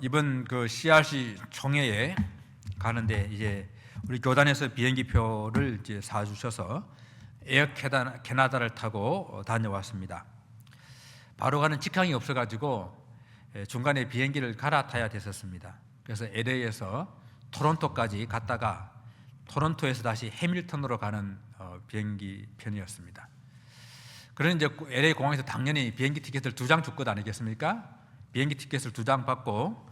이번 그 CRC 총회에 가는데 이제 우리 교단에서 비행기표를 이제 사주셔서 에어 캐나다를 타고 다녀왔습니다. 바로 가는 직항이 없어가지고 중간에 비행기를 갈아타야 됐었습니다. 그래서 LA에서 토론토까지 갔다가 토론토에서 다시 해밀턴으로 가는 비행기 편이었습니다. 그런 이제 LA 공항에서 당연히 비행기 티켓을 2장 줄 것 아니겠습니까? 비행기 티켓을 2장 받고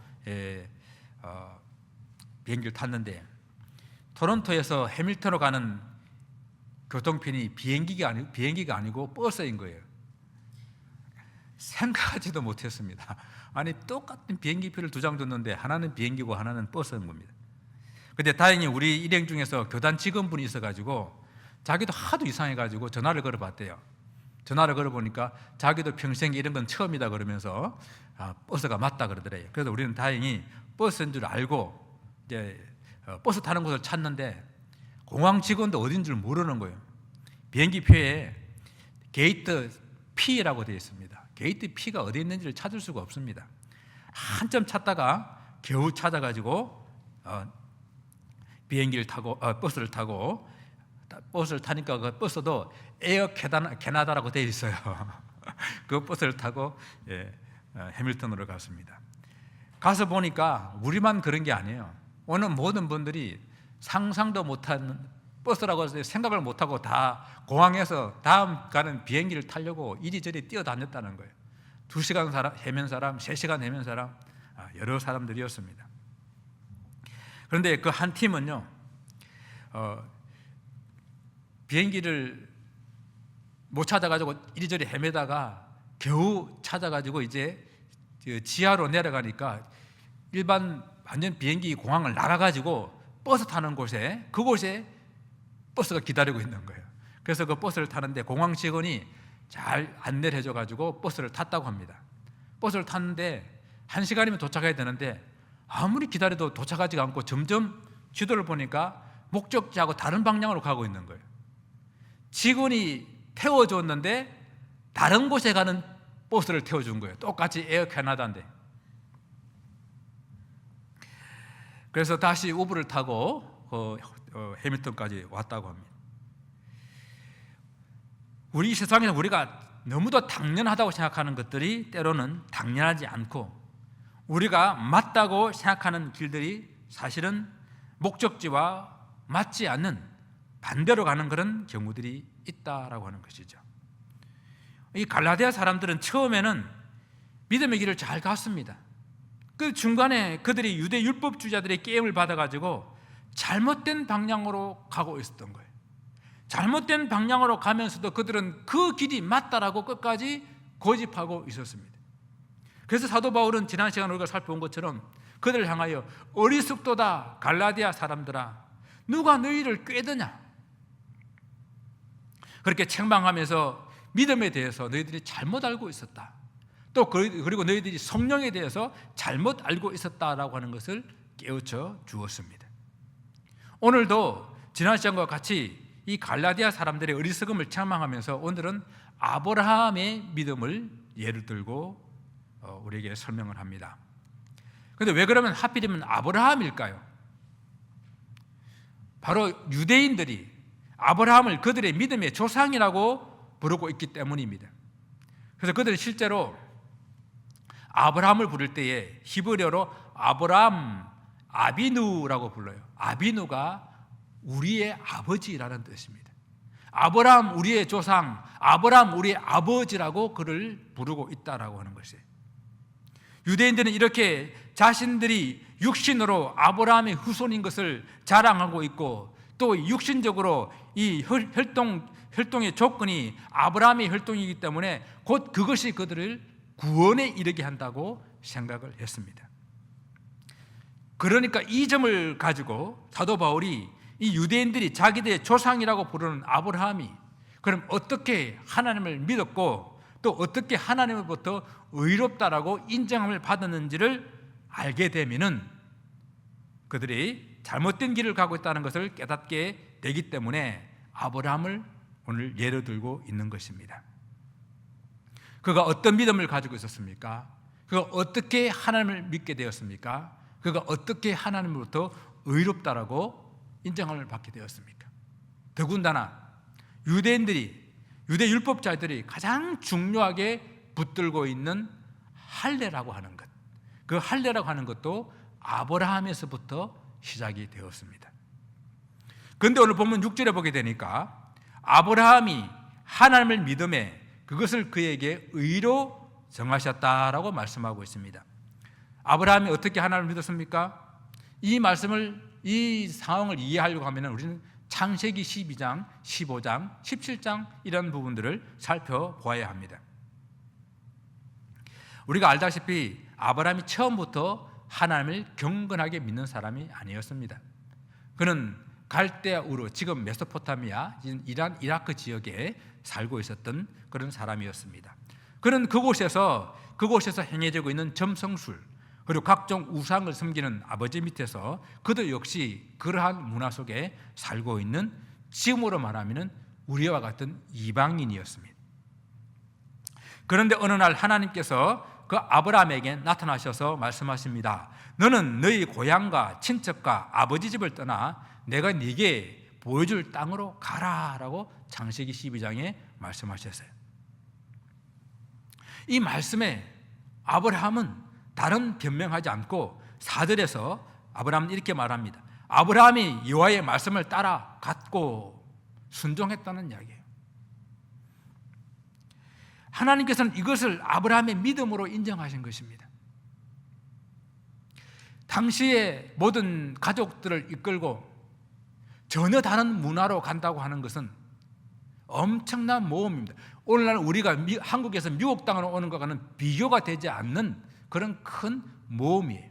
비행기를 탔는데 토론토에서 해밀턴으로 가는 교통편이 비행기가 아니고 버스인 거예요. 생각하지도 못했습니다. 아니 똑같은 비행기표를 2장 줬는데 하나는 비행기고 하나는 버스인 겁니다. 근데 다행히 우리 일행 중에서 교단 직원분이 있어가지고 자기도 하도 이상해가지고 전화를 걸어봤대요. 전화를 걸어보니까 자기도 평생에 이런 건 처음이다 그러면서 버스가 맞다 그러더래요. 그래서 우리는 다행히 버스인 줄 알고 이제 버스 타는 곳을 찾는데 공항 직원도 어딘 줄 모르는 거예요. 비행기표에 게이트 P라고 되어 있습니다. 게이트 P가 어디 있는지를 찾을 수가 없습니다. 한참 찾다가 겨우 찾아가지고 비행기를 타고 버스를 타고 버스를 타니까 그 버스도 에어 캐나다라고 되어 있어요. 그 버스를 타고 해밀턴으로 갔습니다. 가서 보니까 우리만 그런 게 아니에요. 오늘 모든 분들이 상상도 못한 버스라고 해서 생각을 못하고 다 공항에서 다음 가는 비행기를 타려고 이리저리 뛰어다녔다는 거예요. 2시간 헤맨 사람, 3시간 헤맨 사람, 여러 사람들이었습니다. 그런데 그 한 팀은요, 비행기를 못 찾아가지고 이리저리 헤매다가 겨우 찾아가지고 이제 지하로 내려가니까 일반 완전 비행기 공항을 나가가지고 버스 타는 곳에 그곳에 버스가 기다리고 있는 거예요. 그래서 그 버스를 타는데 공항 직원이 잘 안내를 해줘가지고 버스를 탔다고 합니다. 버스를 탔는데 1시간이면 도착해야 되는데 아무리 기다려도 도착하지 않고 점점 지도를 보니까 목적지하고 다른 방향으로 가고 있는 거예요. 직원이 태워줬는데 다른 곳에 가는 버스를 태워준 거예요. 똑같이 에어 캐나다인데. 그래서 다시 우버를 타고 해밀턴까지 왔다고 합니다. 우리 세상에는 우리가 너무도 당연하다고 생각하는 것들이 때로는 당연하지 않고 우리가 맞다고 생각하는 길들이 사실은 목적지와 맞지 않는 반대로 가는 그런 경우들이 있다라고 하는 것이죠. 이 갈라디아 사람들은 처음에는 믿음의 길을 잘 갔습니다. 그 중간에 그들이 유대 율법주의자들의 게임을 받아가지고 잘못된 방향으로 가고 있었던 거예요. 잘못된 방향으로 가면서도 그들은 그 길이 맞다라고 끝까지 고집하고 있었습니다. 그래서 사도 바울은 지난 시간에 우리가 살펴본 것처럼 그들을 향하여 어리숙도다 갈라디아 사람들아 누가 너희를 꾀드냐 그렇게 책망하면서 믿음에 대해서 너희들이 잘못 알고 있었다. 또 그리고 너희들이 성령에 대해서 잘못 알고 있었다라고 하는 것을 깨우쳐 주었습니다. 오늘도 지난 시간과 같이 이 갈라디아 사람들의 어리석음을 책망하면서 오늘은 아브라함의 믿음을 예를 들고 우리에게 설명을 합니다. 그런데 왜 그러면 하필이면 아브라함일까요? 바로 유대인들이 아브라함을 그들의 믿음의 조상이라고 부르고 있기 때문입니다. 그래서 그들은 실제로 아브라함을 부를 때에 히브리어로 아브라함 아비누라고 불러요. 아비누가 우리의 아버지라는 뜻입니다. 아브라함 우리의 조상, 아브라함 우리의 아버지라고 그를 부르고 있다라고 하는 것이에요. 유대인들은 이렇게 자신들이 육신으로 아브라함의 후손인 것을 자랑하고 있고 또 육신적으로 이 혈통의 조건이 아브라함의 혈통이기 때문에 곧 그것이 그들을 구원에 이르게 한다고 생각을 했습니다. 그러니까 이 점을 가지고 사도 바울이 이 유대인들이 자기들의 조상이라고 부르는 아브라함이 그럼 어떻게 하나님을 믿었고 또 어떻게 하나님으로부터 의롭다라고 인정함을 받았는지를 알게 되면은 그들이 잘못된 길을 가고 있다는 것을 깨닫게 되기 때문에 아브라함을 오늘 예로 들고 있는 것입니다. 그가 어떤 믿음을 가지고 있었습니까? 그가 어떻게 하나님을 믿게 되었습니까? 그가 어떻게 하나님으로부터 의롭다라고 인정을 받게 되었습니까? 더군다나 유대인들이, 유대 율법자들이 가장 중요하게 붙들고 있는 할례라고 하는 것, 그 할례라고 하는 것도 아브라함에서부터 시작이 되었습니다. 그런데 오늘 본문 6절에 보게 되니까 아브라함이 하나님을 믿음에 그것을 그에게 의로 정하셨다라고 말씀하고 있습니다. 아브라함이 어떻게 하나님을 믿었습니까? 이 말씀을, 이 상황을 이해하려고 하면 우리는 창세기 12장, 15장, 17장 이런 부분들을 살펴보아야 합니다. 우리가 알다시피 아브라함이 처음부터 하나님을 경건하게 믿는 사람이 아니었습니다. 그는 갈대아 우르, 지금 메소포타미아, 이란, 이라크 지역에 살고 있었던 그런 사람이었습니다. 그는 그곳에서 행해지고 있는 점성술 그리고 각종 우상을 섬기는 아버지 밑에서 그도 역시 그러한 문화 속에 살고 있는, 지금으로 말하면 우리와 같은 이방인이었습니다. 그런데 어느 날 하나님께서 그 아브라함에게 나타나셔서 말씀하십니다. 너는 너희 고향과 친척과 아버지 집을 떠나 내가 네게 보여줄 땅으로 가라라고 창세기 12장에 말씀하셨어요. 이 말씀에 아브라함은 다른 변명하지 않고 4절에서 아브라함은 이렇게 말합니다. 아브라함이 여호와의 말씀을 따라갔고 순종했다는 이야기예요. 하나님께서는 이것을 아브라함의 믿음으로 인정하신 것입니다. 당시의 모든 가족들을 이끌고 전혀 다른 문화로 간다고 하는 것은 엄청난 모험입니다. 오늘날 우리가 한국에서 미국 땅으로 오는 것과는 비교가 되지 않는 그런 큰 모험이에요.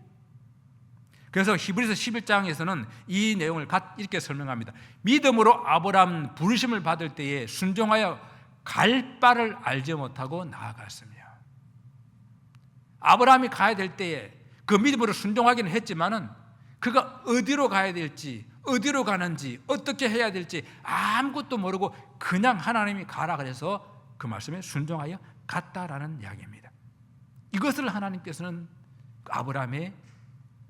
그래서 히브리서 11장에서는 이 내용을 이렇게 설명합니다. 믿음으로 아브라함 부르심을 받을 때에 순종하여 갈 바를 알지 못하고 나아갔으며, 아브라함이 가야 될 때에 그 믿음으로 순종하기는 했지만은 그가 어디로 가야 될지, 어디로 가는지, 어떻게 해야 될지 아무것도 모르고 그냥 하나님이 가라 그래서 그 말씀에 순종하여 갔다라는 이야기입니다. 이것을 하나님께서는 아브라함의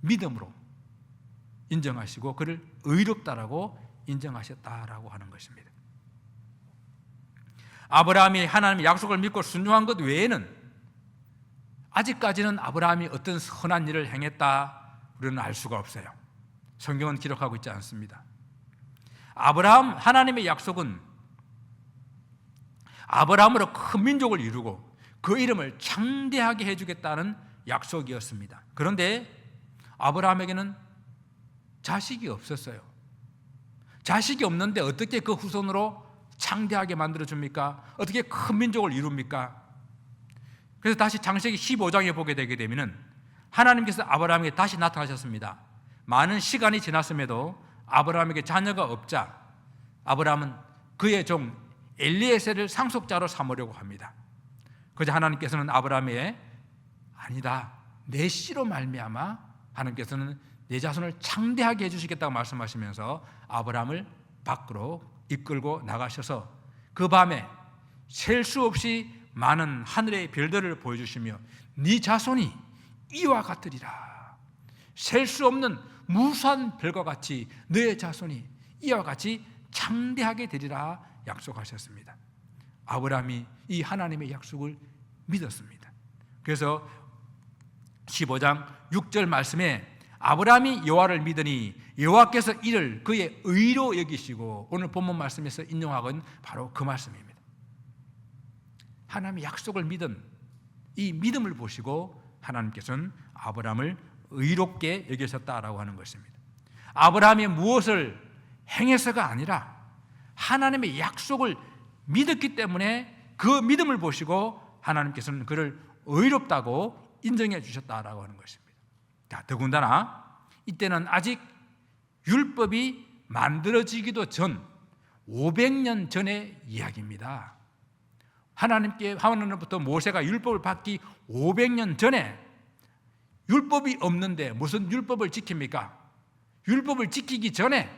믿음으로 인정하시고 그를 의롭다라고 인정하셨다라고 하는 것입니다. 아브라함이 하나님의 약속을 믿고 순종한 것 외에는 아직까지는 아브라함이 어떤 선한 일을 행했다 우리는 알 수가 없어요. 성경은 기록하고 있지 않습니다. 하나님의 약속은 아브라함으로 큰 민족을 이루고 그 이름을 창대하게 해주겠다는 약속이었습니다. 그런데 아브라함에게는 자식이 없었어요. 자식이 없는데 어떻게 그 후손으로 창대하게 만들어줍니까? 어떻게 큰 민족을 이룹니까? 그래서 다시 창세기 15장에 보게 되게 되면 하나님께서 아브라함에게 다시 나타나셨습니다. 많은 시간이 지났음에도 아브라함에게 자녀가 없자 아브라함은 그의 종 엘리에셀을 상속자로 삼으려고 합니다. 그래서 하나님께서는 아브라함에게 아니다, 내 씨로 말미암아 하나님께서는 내 자손을 창대하게 해주시겠다고 말씀하시면서 아브라함을 밖으로 이끌고 나가셔서 그 밤에 셀 수 없이 많은 하늘의 별들을 보여주시며 네 자손이 이와 같으리라, 셀 수 없는 무수한 별과 같이 너의 자손이 이와 같이 창대하게 되리라 약속하셨습니다. 아브라함이 이 하나님의 약속을 믿었습니다. 그래서 15장 6절 말씀에 아브라함이 여호와를 믿으니 여호와께서 이를 그의 의로 여기시고, 오늘 본문 말씀에서 인용하건 바로 그 말씀입니다. 하나님의 약속을 믿은 이 믿음을 보시고 하나님께서는 아브라함을 의롭게 여기셨다라고 하는 것입니다. 아브라함이 무엇을 행해서가 아니라 하나님의 약속을 믿었기 때문에 그 믿음을 보시고 하나님께서는 그를 의롭다고 인정해 주셨다라고 하는 것입니다. 자, 더군다나 이때는 아직 율법이 만들어지기도 전 500년 전의 이야기입니다. 하나님으로부터 모세가 율법을 받기 500년 전에 율법이 없는데 무슨 율법을 지킵니까? 율법을 지키기 전에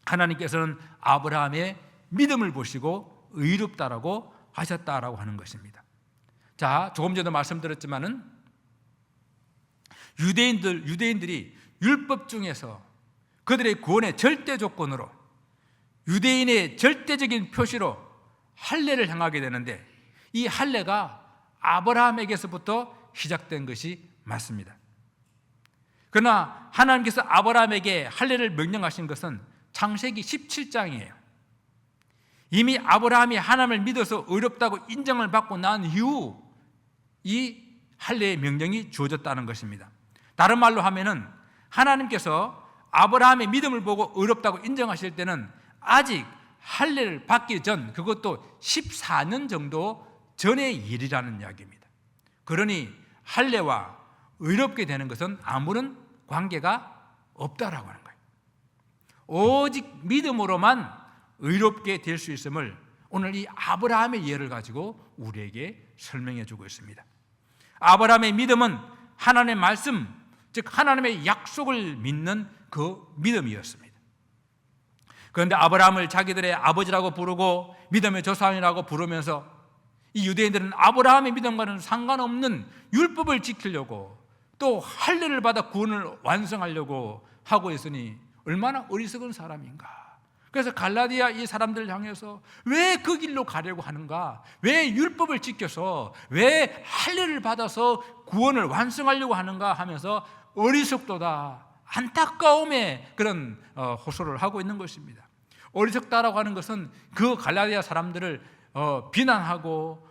하나님께서는 아브라함의 믿음을 보시고 의롭다라고 하셨다라고 하는 것입니다. 자, 조금 전에도 말씀드렸지만은 유대인들이 율법 중에서 그들의 구원의 절대 조건으로 유대인의 절대적인 표시로 할례를 행하게 되는데, 이 할례가 아브라함에게서부터 시작된 것이 맞습니다. 그러나 하나님께서 아브라함에게 할례를 명령하신 것은 창세기 17장이에요. 이미 아브라함이 하나님을 믿어서 의롭다고 인정을 받고 난 이후 이 할례의 명령이 주어졌다는 것입니다. 다른 말로 하면은 하나님께서 아브라함의 믿음을 보고 의롭다고 인정하실 때는 아직 할례를 받기 전, 그것도 14년 정도 전의 일이라는 이야기입니다. 그러니 할례와 의롭게 되는 것은 아무런 관계가 없다라고 하는 거예요. 오직 믿음으로만 의롭게 될 수 있음을 오늘 이 아브라함의 예를 가지고 우리에게 설명해 주고 있습니다. 아브라함의 믿음은 하나님의 말씀, 즉 하나님의 약속을 믿는 그 믿음이었습니다. 그런데 아브라함을 자기들의 아버지라고 부르고 믿음의 조상이라고 부르면서 이 유대인들은 아브라함의 믿음과는 상관없는 율법을 지키려고 또 할례를 받아 구원을 완성하려고 하고 있으니 얼마나 어리석은 사람인가. 그래서 갈라디아 이 사람들을 향해서 왜 그 길로 가려고 하는가, 왜 율법을 지켜서 왜 할례를 받아서 구원을 완성하려고 하는가 하면서 어리석도다, 안타까움의 그런 호소를 하고 있는 것입니다. 어리석다라고 하는 것은 그 갈라디아 사람들을 비난하고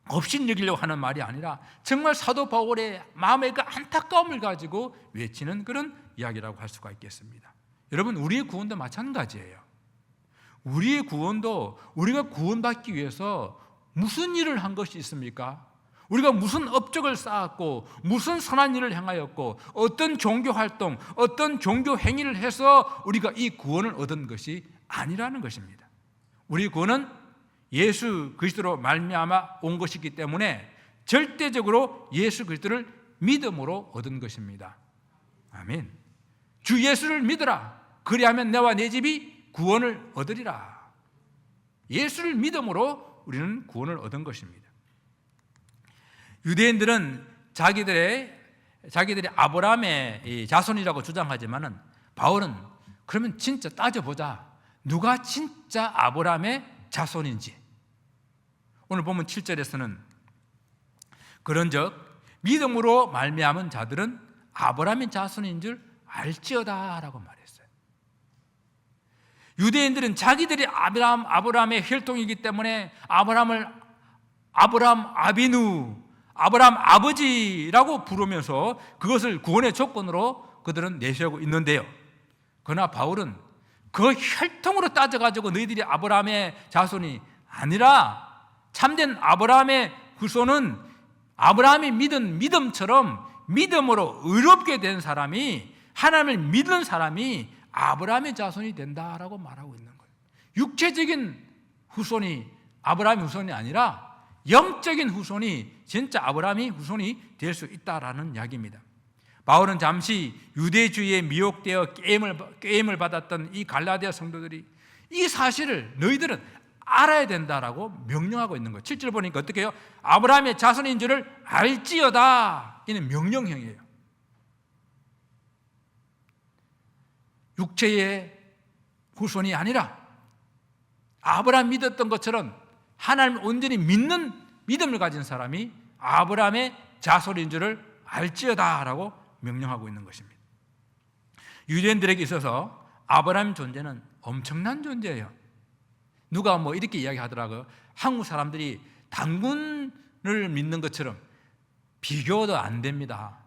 업신여기려고 하는 말이 아니라 정말 사도 바울의 마음의 그 안타까움을 가지고 외치는 그런 이야기라고 할 수가 있겠습니다. 여러분, 우리의 구원도 마찬가지예요. 우리의 구원도 우리가 구원받기 위해서 무슨 일을 한 것이 있습니까? 우리가 무슨 업적을 쌓았고 무슨 선한 일을 행하였고 어떤 종교 활동, 어떤 종교 행위를 해서 우리가 이 구원을 얻은 것이 아니라는 것입니다. 우리 구원은 예수 그리스도로 말미암아 온 것이기 때문에 절대적으로 예수 그리스도를 믿음으로 얻은 것입니다. 아멘. 주 예수를 믿으라. 그리하면 내와 내 집이 구원을 얻으리라. 예수를 믿음으로 우리는 구원을 얻은 것입니다. 유대인들은 자기들이 아브라함의 자손이라고 주장하지만은 바울은 그러면 진짜 따져보자. 누가 진짜 아브라함의 자손인지. 오늘 보면 7절에서는 그런즉 믿음으로 말미암은 자들은 아브라함의 자손인 줄 알지어다라고 말했어요. 유대인들은 자기들이 아브라함의 혈통이기 때문에 아브라함 아비누, 아브라함 아버지라고 부르면서 그것을 구원의 조건으로 그들은 내세우고 있는데요. 그러나 바울은 그 혈통으로 따져가지고 너희들이 아브라함의 자손이 아니라 참된 아브라함의 후손은 아브라함이 믿은 믿음처럼 믿음으로 의롭게 된 사람이, 하나님을 믿는 사람이 아브라함의 자손이 된다라고 말하고 있는 거예요. 육체적인 후손이 아브라함의 후손이 아니라 영적인 후손이 진짜 아브라함의 후손이 될 수 있다라는 이야기입니다. 바울은 잠시 유대주의에 미혹되어 게임을 받았던 이 갈라디아 성도들이 이 사실을 너희들은 알아야 된다라고 명령하고 있는 거예요. 7절 보니까 어떻게 해요? 아브라함의 자손인 줄을 알지어다. 이는 명령형이에요. 육체의 후손이 아니라 아브라함 믿었던 것처럼 하나님을 온전히 믿는 믿음을 가진 사람이 아브라함의 자손인 줄을 알지어다라고 명령하고 있는 것입니다. 유대인들에게 있어서 아브라함 존재는 엄청난 존재예요. 누가 뭐 이렇게 이야기하더라고요. 한국 사람들이 당군을 믿는 것처럼 비교도 안 됩니다.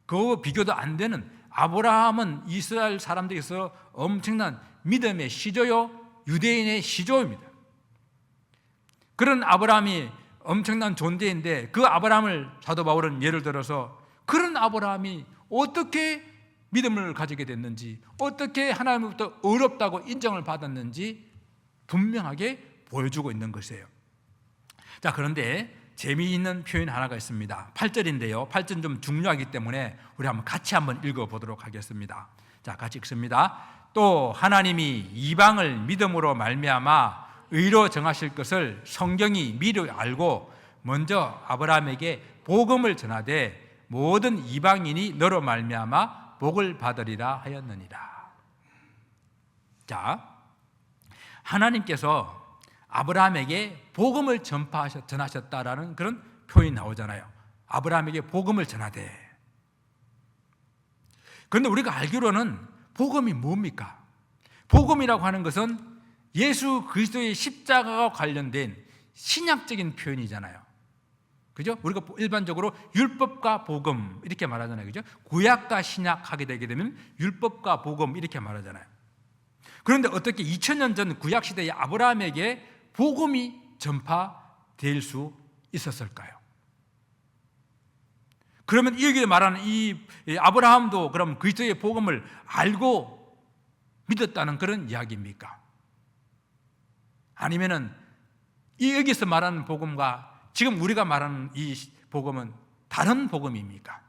그 비교도 안 되는 아브라함은 이스라엘 사람들에게서 엄청난 믿음의 시조요, 유대인의 시조입니다. 그런 아브라함이 엄청난 존재인데 그 아브라함을 사도 바울은 예를 들어서 그런 아브라함이 어떻게 믿음을 가지게 됐는지, 어떻게 하나님으로부터 의롭다고 인정을 받았는지 분명하게 보여주고 있는 것이에요. 자, 그런데 재미있는 표현 하나가 있습니다. 8절인데요. 8절은 좀 중요하기 때문에 우리 같이 한번 읽어보도록 하겠습니다. 자, 같이 읽습니다. 또 하나님이 이방을 믿음으로 말미암아 의로 정하실 것을 성경이 미리 알고 먼저 아브라함에게 복음을 전하되 모든 이방인이 너로 말미암아 복을 받으리라 하였느니라. 자, 하나님께서 아브라함에게 복음을 전하셨다라는 그런 표현이 나오잖아요. 아브라함에게 복음을 전하되. 그런데 우리가 알기로는 복음이 뭡니까? 복음이라고 하는 것은 예수 그리스도의 십자가와 관련된 신약적인 표현이잖아요. 그죠? 우리가 일반적으로 율법과 복음 이렇게 말하잖아요. 그죠? 구약과 신약 하게 되게 되면 율법과 복음 이렇게 말하잖아요. 그런데 어떻게 2000년 전 구약 시대의 아브라함에게 복음이 전파될 수 있었을까요? 그러면 여기 말하는 이 아브라함도 그럼 그리스도의 복음을 알고 믿었다는 그런 이야기입니까? 아니면은 여기서 말하는 복음과 지금 우리가 말하는 이 복음은 다른 복음입니까?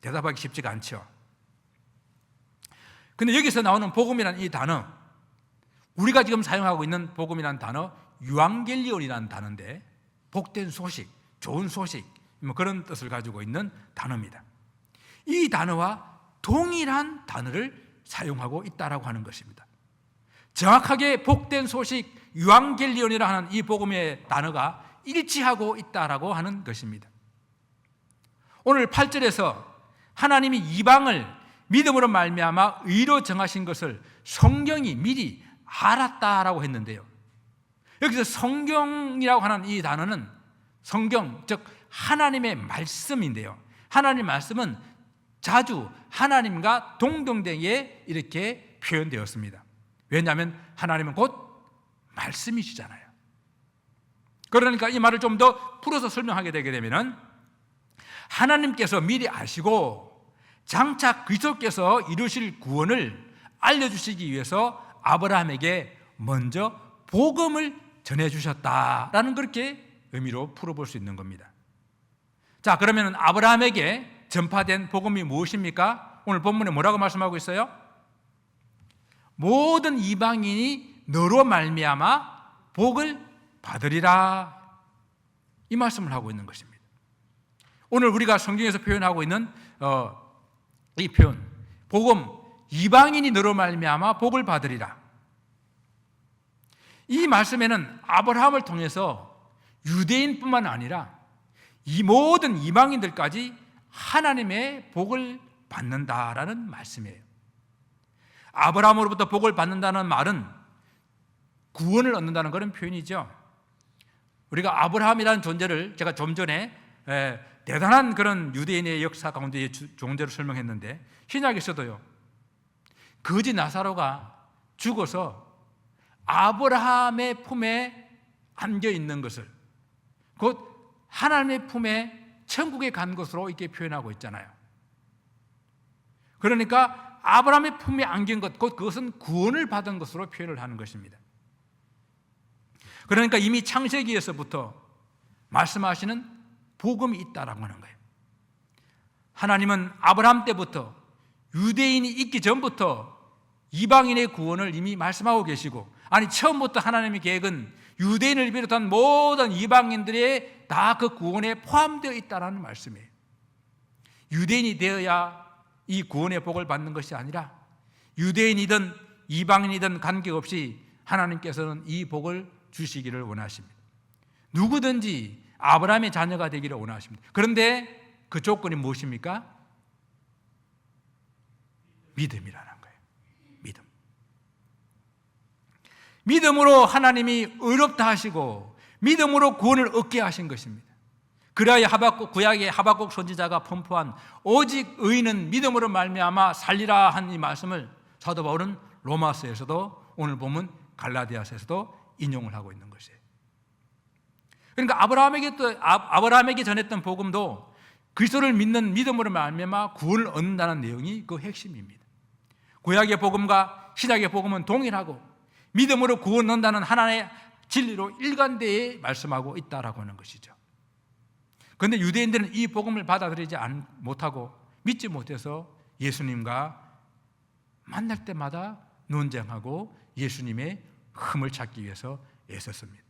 대답하기 쉽지가 않죠. 근데 여기서 나오는 복음이라는 이 단어, 우리가 지금 사용하고 있는 복음이라는 단어, 유앙겔리온이라는 단어인데 복된 소식, 좋은 소식 뭐 그런 뜻을 가지고 있는 단어입니다. 이 단어와 동일한 단어를 사용하고 있다라고 하는 것입니다. 정확하게 복된 소식, 유앙겔리온이라 하는 이 복음의 단어가 일치하고 있다라고 하는 것입니다. 오늘 8절에서 하나님이 이방을 믿음으로 말미암아 의로 정하신 것을 성경이 미리 알았다라고 했는데요. 여기서 성경이라고 하는 이 단어는 성경, 즉 하나님의 말씀인데요. 하나님의 말씀은 자주 하나님과 동등되게 이렇게 표현되었습니다. 왜냐하면 하나님은 곧 말씀이시잖아요. 그러니까 이 말을 좀 더 풀어서 설명하게 되게 되면 하나님께서 미리 아시고 장차 그리스도께서 이루실 구원을 알려주시기 위해서 아브라함에게 먼저 복음을 전해주셨다라는 그렇게 의미로 풀어볼 수 있는 겁니다. 자, 그러면 아브라함에게 전파된 복음이 무엇입니까? 오늘 본문에 뭐라고 말씀하고 있어요? 모든 이방인이 너로 말미암아 복을 받으리라, 이 말씀을 하고 있는 것입니다. 오늘 우리가 성경에서 표현하고 있는 이 표현, 복음, 이방인이 너로 말미암아 복을 받으리라, 이 말씀에는 아브라함을 통해서 유대인뿐만 아니라 이 모든 이방인들까지 하나님의 복을 받는다라는 말씀이에요. 아브라함으로부터 복을 받는다는 말은 구원을 얻는다는 그런 표현이죠. 우리가 아브라함이라는 존재를 제가 좀 전에 대단한 그런 유대인의 역사 가운데의 존재로 설명했는데, 신약에서도요, 거지 나사로가 죽어서 아브라함의 품에 안겨 있는 것을 곧 하나님의 품에 천국에 간 것으로 이렇게 표현하고 있잖아요. 그러니까 아브라함의 품에 안긴 것, 곧 그것은 구원을 받은 것으로 표현을 하는 것입니다. 그러니까 이미 창세기에서부터 말씀하시는 복음이 있다라고 하는 거예요. 하나님은 아브라함 때부터 유대인이 있기 전부터 이방인의 구원을 이미 말씀하고 계시고, 아니 처음부터 하나님의 계획은 유대인을 비롯한 모든 이방인들의 다 그 구원에 포함되어 있다는 말씀이에요. 유대인이 되어야 이 구원의 복을 받는 것이 아니라 유대인이든 이방인이든 관계없이 하나님께서는 이 복을 주시기를 원하십니다. 누구든지 아브라함의 자녀가 되기를 원하십니다. 그런데 그 조건이 무엇입니까? 믿음이라는 거예요. 믿음. 믿음으로 하나님이 의롭다 하시고 믿음으로 구원을 얻게 하신 것입니다. 그래야 구약의 하박국 선지자가 선포한 오직 의인은 믿음으로 말미암아 살리라 한 이 말씀을 사도 바울은 로마서에서도 오늘 보면 갈라디아서에서도 인용을 하고 있는 것이에요. 그러니까 아브라함에게 전했던 복음도 그리스도를 믿는 믿음으로 말미암아 구원을 얻는다는 내용이 그 핵심입니다. 구약의 복음과 신약의 복음은 동일하고 믿음으로 구원 얻는다는 하나의 진리로 일관되게 말씀하고 있다라고 하는 것이죠. 그런데 유대인들은 이 복음을 받아들이지 못하고 믿지 못해서 예수님과 만날 때마다 논쟁하고 예수님의 흠을 찾기 위해서 애썼습니다.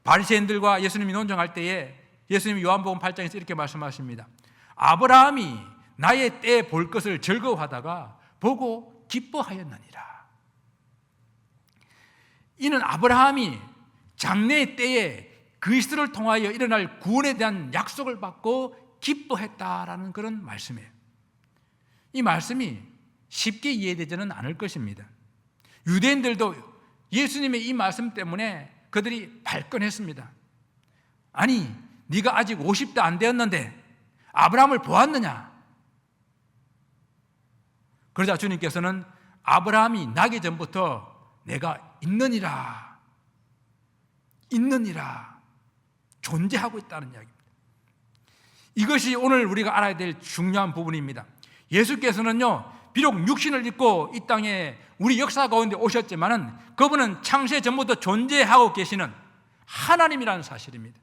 바리새인들과 예수님이 논쟁할 때에 예수님이 요한복음 8장에서 이렇게 말씀하십니다. 아브라함이 나의 때에 볼 것을 즐거워하다가 보고 기뻐하였느니라. 이는 아브라함이 장래의 때에 그리스도를 통하여 일어날 구원에 대한 약속을 받고 기뻐했다라는 그런 말씀이에요. 이 말씀이 쉽게 이해되지는 않을 것입니다. 유대인들도 예수님의 이 말씀 때문에 그들이 발끈했습니다. 아니, 네가 아직 50도 안 되었는데 아브라함을 보았느냐? 그러자 주님께서는 아브라함이 나기 전부터 내가 있느니라 존재하고 있다는 이야기입니다. 이것이 오늘 우리가 알아야 될 중요한 부분입니다. 예수께서는요, 비록 육신을 입고 이 땅에 우리 역사 가운데 오셨지만은 그분은 창세 전부터 존재하고 계시는 하나님이라는 사실입니다.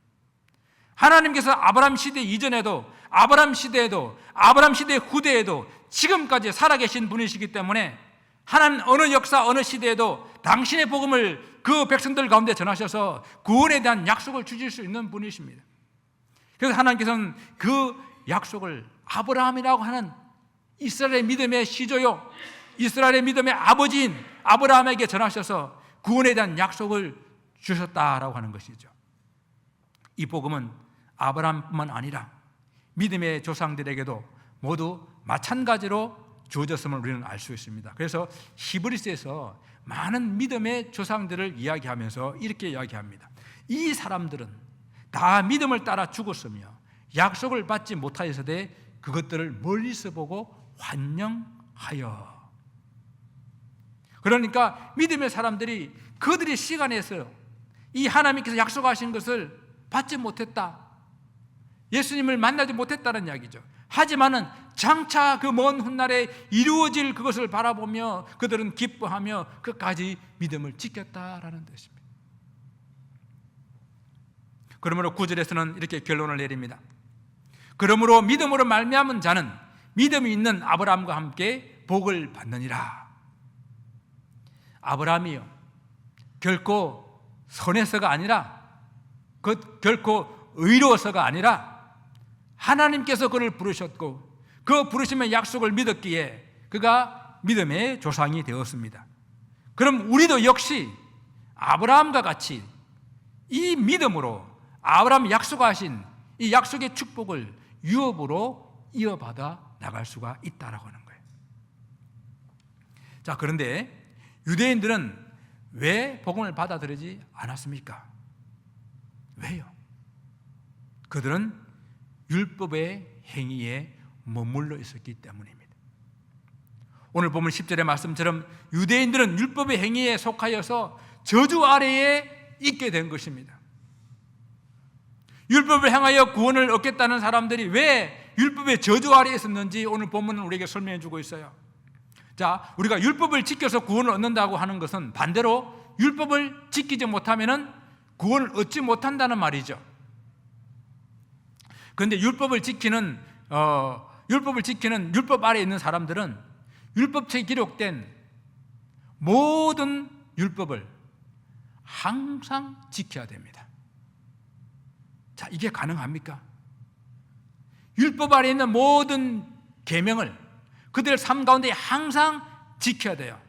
하나님께서 아브라함 시대 이전에도, 아브라함 시대에도, 아브라함 시대 후대에도 지금까지 살아계신 분이시기 때문에 하나님 어느 역사 어느 시대에도 당신의 복음을 그 백성들 가운데 전하셔서 구원에 대한 약속을 주실 수 있는 분이십니다. 그래서 하나님께서는 그 약속을 아브라함이라고 하는 이스라엘의 믿음의 시조요, 이스라엘의 믿음의 아버지인 아브라함에게 전하셔서 구원에 대한 약속을 주셨다라고 하는 것이죠. 이 복음은 아브라함뿐만 아니라 믿음의 조상들에게도 모두 마찬가지로 주어졌음을 우리는 알 수 있습니다. 그래서 히브리서에서 많은 믿음의 조상들을 이야기하면서 이렇게 이야기합니다. 이 사람들은 다 믿음을 따라 죽었으며 약속을 받지 못하였으되 그것들을 멀리서 보고 환영하여. 그러니까 믿음의 사람들이 그들의 시간에서 이 하나님께서 약속하신 것을 받지 못했다, 예수님을 만나지 못했다는 이야기죠. 하지만은 장차 그 먼 훗날에 이루어질 그것을 바라보며 그들은 기뻐하며 끝까지 믿음을 지켰다라는 뜻입니다. 그러므로 9절에서는 이렇게 결론을 내립니다. 그러므로 믿음으로 말미암은 자는 믿음이 있는 아브라함과 함께 복을 받느니라. 아브라함이요, 결코 선해서가 아니라, 결코 의로워서가 아니라 하나님께서 그를 부르셨고 그 부르심의 약속을 믿었기에 그가 믿음의 조상이 되었습니다. 그럼 우리도 역시 아브라함과 같이 이 믿음으로 아브라함이 약속하신 이 약속의 축복을 유업으로 이어받아 나갈 수가 있다라고 하는 거예요. 자, 그런데 유대인들은 왜 복음을 받아들이지 않았습니까? 왜요? 그들은 율법의 행위에 머물러 있었기 때문입니다. 오늘 보면 10절의 말씀처럼 유대인들은 율법의 행위에 속하여서 저주 아래에 있게 된 것입니다. 율법을 행하여 구원을 얻겠다는 사람들이 왜 율법의 저주 아래에 있었는지 오늘 본문은 우리에게 설명해 주고 있어요. 자, 우리가 율법을 지켜서 구원을 얻는다고 하는 것은 반대로 율법을 지키지 못하면은 구원을 얻지 못한다는 말이죠. 그런데 율법을 지키는 율법 아래에 있는 사람들은 율법책에 기록된 모든 율법을 항상 지켜야 됩니다. 자, 이게 가능합니까? 율법 아래에 있는 모든 계명을 그들의 삶 가운데 항상 지켜야 돼요.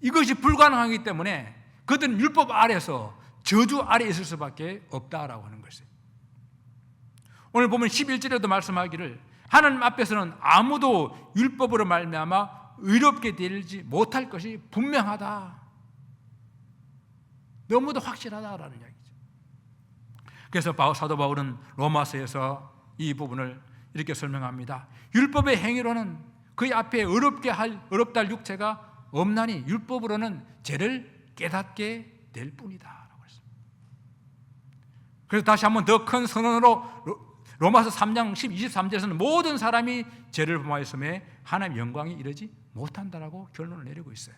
이것이 불가능하기 때문에 그들은 율법 아래에서 저주 아래에 있을 수밖에 없다라고 하는 것이에요. 오늘 보면 11절에도 말씀하기를 하나님 앞에서는 아무도 율법으로 말미암아 의롭게 되지 못할 것이 분명하다, 너무도 확실하다라는 이야기죠. 그래서 사도 바울은 로마서에서 이 부분을 이렇게 설명합니다. 율법의 행위로는 그의 앞에 어렵다 할 육체가 없나니 율법으로는 죄를 깨닫게 될 뿐이다 라고 했습니다. 그래서 다시 한번 더 큰 선언으로 로마서 3장 23절에서는 모든 사람이 죄를 범하였음에 하나님의 영광에 이르지 못한다라고 결론을 내리고 있어요.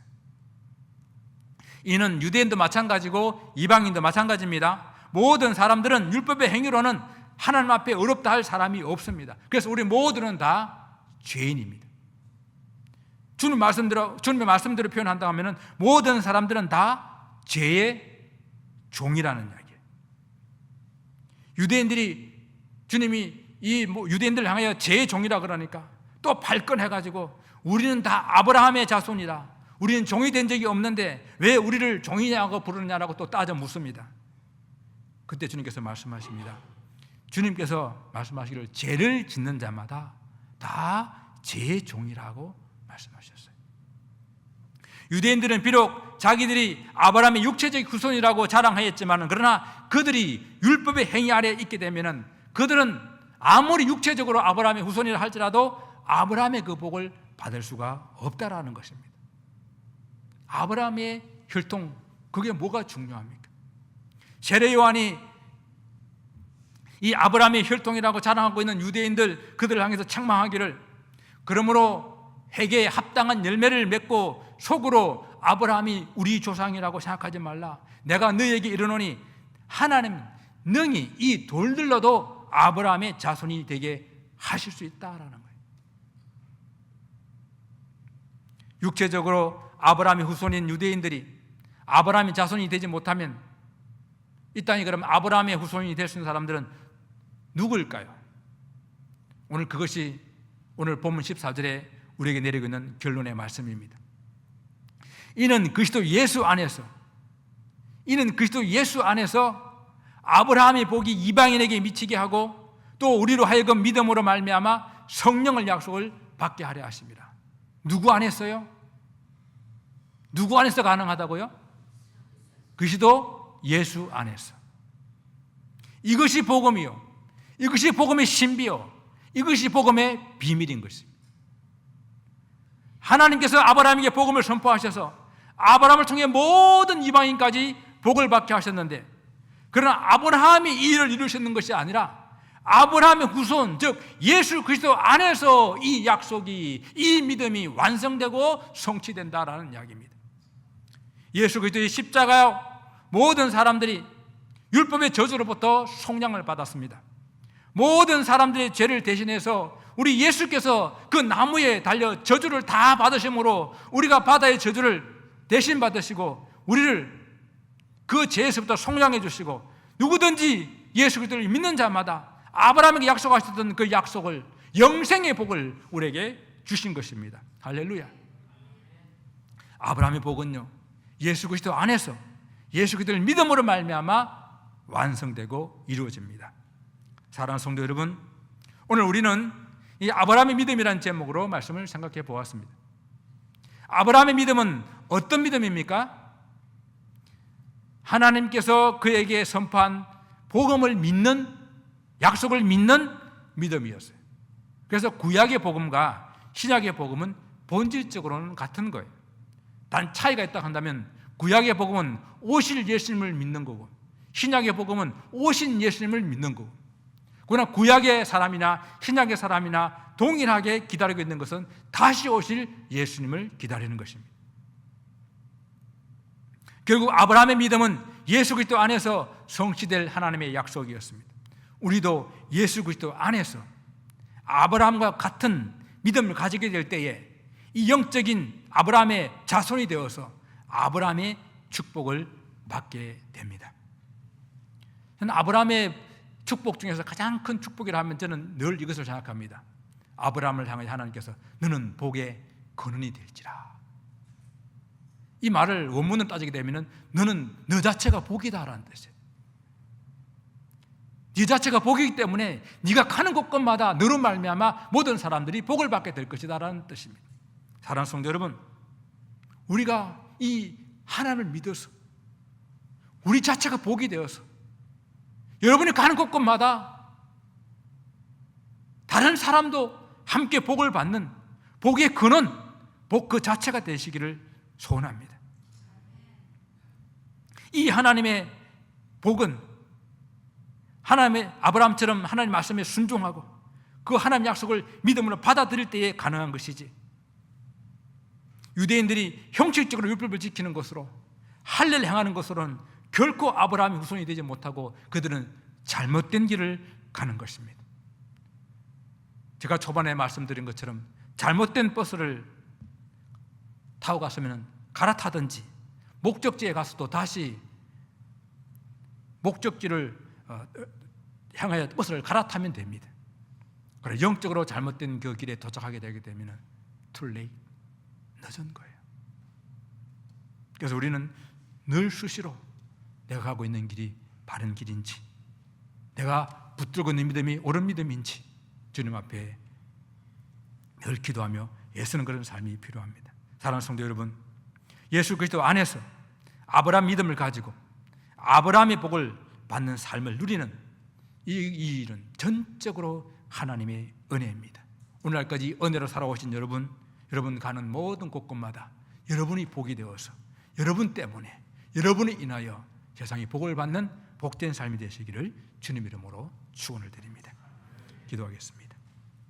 이는 유대인도 마찬가지고 이방인도 마찬가지입니다. 모든 사람들은 율법의 행위로는 하나님 앞에 어렵다 할 사람이 없습니다. 그래서 우리 모두는 다 죄인입니다. 주님의 말씀대로 표현한다 하면은 모든 사람들은 다 죄의 종이라는 이야기예요. 유대인들이 주님이 유대인들을 향하여 죄의 종이라 그러니까 또 발끈해가지고 우리는 다 아브라함의 자손이다, 우리는 종이 된 적이 없는데 왜 우리를 종이냐고 부르느냐라고 또 따져 묻습니다. 그때 주님께서 말씀하십니다. 주님께서 말씀하시기를 죄를 짓는 자마다 다 죄의 종이라고 말씀하셨어요. 유대인들은 비록 자기들이 아브라함의 육체적 후손이라고 자랑하였지만 그러나 그들이 율법의 행위 아래에 있게 되면 그들은 아무리 육체적으로 아브라함의 후손이라 할지라도 아브라함의 그 복을 받을 수가 없다라는 것입니다. 아브라함의 혈통, 그게 뭐가 중요합니까? 세례 요한이 이 아브라함의 혈통이라고 자랑하고 있는 유대인들, 그들을 향해서 책망하기를, 그러므로 회개에 합당한 열매를 맺고 속으로 아브라함이 우리 조상이라고 생각하지 말라. 내가 너희에게 이르노니 하나님 능히 이 돌들로도 아브라함의 자손이 되게 하실 수 있다라는 거예요. 육체적으로 아브라함의 후손인 유대인들이 아브라함의 자손이 되지 못하면 이 땅에 그럼 아브라함의 후손이 될 수 있는 사람들은 누구일까요? 오늘 그것이 오늘 본문 14절에 우리에게 내리고 있는 결론의 말씀입니다. 이는 그리스도 예수 안에서 아브라함의 복이 이방인에게 미치게 하고 또 우리로 하여금 믿음으로 말미암아 성령을 약속을 받게 하려 하십니다. 누구 안에서요? 누구 안에서 가능하다고요? 그리스도 예수 안에서. 이것이 복음이요, 이것이 복음의 신비요, 이것이 복음의 비밀인 것입니다. 하나님께서 아브라함에게 복음을 선포하셔서 아브라함을 통해 모든 이방인까지 복을 받게 하셨는데, 그러나 아브라함이 이 일을 이루셨는 것이 아니라 아브라함의 후손, 즉 예수 그리스도 안에서 이 약속이, 이 믿음이 완성되고 성취된다라는 이야기입니다. 예수 그리스도의 십자가, 모든 사람들이 율법의 저주로부터 속량을 받았습니다. 모든 사람들의 죄를 대신해서 우리 예수께서 그 나무에 달려 저주를 다 받으심으로 우리가 바다의 저주를 대신 받으시고 우리를 그 죄에서부터 속량해 주시고, 누구든지 예수 그리스도를 믿는 자마다 아브라함에게 약속하셨던 그 약속을, 영생의 복을 우리에게 주신 것입니다. 할렐루야. 아브라함의 복은요, 예수 그리스도 안에서 예수 그리스도를 믿음으로 말미암아 완성되고 이루어집니다. 사랑하는 성도 여러분, 오늘 우리는 이 아브라함의 믿음이라는 제목으로 말씀을 생각해 보았습니다. 아브라함의 믿음은 어떤 믿음입니까? 하나님께서 그에게 선포한 복음을 믿는, 약속을 믿는 믿음이었어요. 그래서 구약의 복음과 신약의 복음은 본질적으로는 같은 거예요. 단 차이가 있다 한다면 구약의 복음은 오실 예수님을 믿는 거고 신약의 복음은 오신 예수님을 믿는 거고, 그러나 구약의 사람이나 신약의 사람이나 동일하게 기다리고 있는 것은 다시 오실 예수님을 기다리는 것입니다. 결국 아브라함의 믿음은 예수 그리스도 안에서 성취될 하나님의 약속이었습니다. 우리도 예수 그리스도 안에서 아브라함과 같은 믿음을 가지게 될 때에 이 영적인 아브라함의 자손이 되어서 아브라함의 축복을 받게 됩니다. 저는 아브라함의 축복 중에서 가장 큰 축복이라 하면 저는 늘 이것을 생각합니다. 아브라함을 향해 하나님께서 너는 복의 근원이 될지라. 이 말을 원문을 따지게 되면 너는 너 자체가 복이다라는 뜻이에요. 네 자체가 복이기 때문에 네가 가는 곳곳마다 너로 말미암아 모든 사람들이 복을 받게 될 것이다라는 뜻입니다. 사랑하는 성도 여러분, 우리가 이 하나님을 믿어서 우리 자체가 복이 되어서 여러분이 가는 곳곳마다 다른 사람도 함께 복을 받는 복의 근원, 복 그 자체가 되시기를 소원합니다. 이 하나님의 복은 하나님의 아브라함처럼 하나님 말씀에 순종하고 그 하나님 약속을 믿음으로 받아들일 때에 가능한 것이지, 유대인들이 형식적으로 율법을 지키는 것으로 할례를 행하는 것으로는 결코 아브라함의 후손이 되지 못하고 그들은 잘못된 길을 가는 것입니다. 제가 초반에 말씀드린 것처럼 잘못된 버스를 타고 갔으면 갈아타든지 목적지에 가서도 다시 목적지를 향하여 버스를 갈아타면 됩니다. 그래 영적으로 잘못된 그 길에 도착하게 되게 되면 too late, 늦은 거예요. 그래서 우리는 늘 수시로 내가 가고 있는 길이 바른 길인지, 내가 붙들고 있는 믿음이 옳은 믿음인지 주님 앞에 늘 기도하며 애쓰는 그런 삶이 필요합니다. 사랑하는 성도 여러분, 예수 그리스도 안에서 아브라함 믿음을 가지고 아브라함의 복을 받는 삶을 누리는 이 일은 전적으로 하나님의 은혜입니다. 오늘날까지 은혜로 살아오신 여러분, 여러분 가는 모든 곳곳마다 여러분이 복이 되어서 여러분 때문에, 여러분이 인하여 세상이 복을 받는 복된 삶이 되시기를 주님 이름으로 축원을 드립니다. 기도하겠습니다.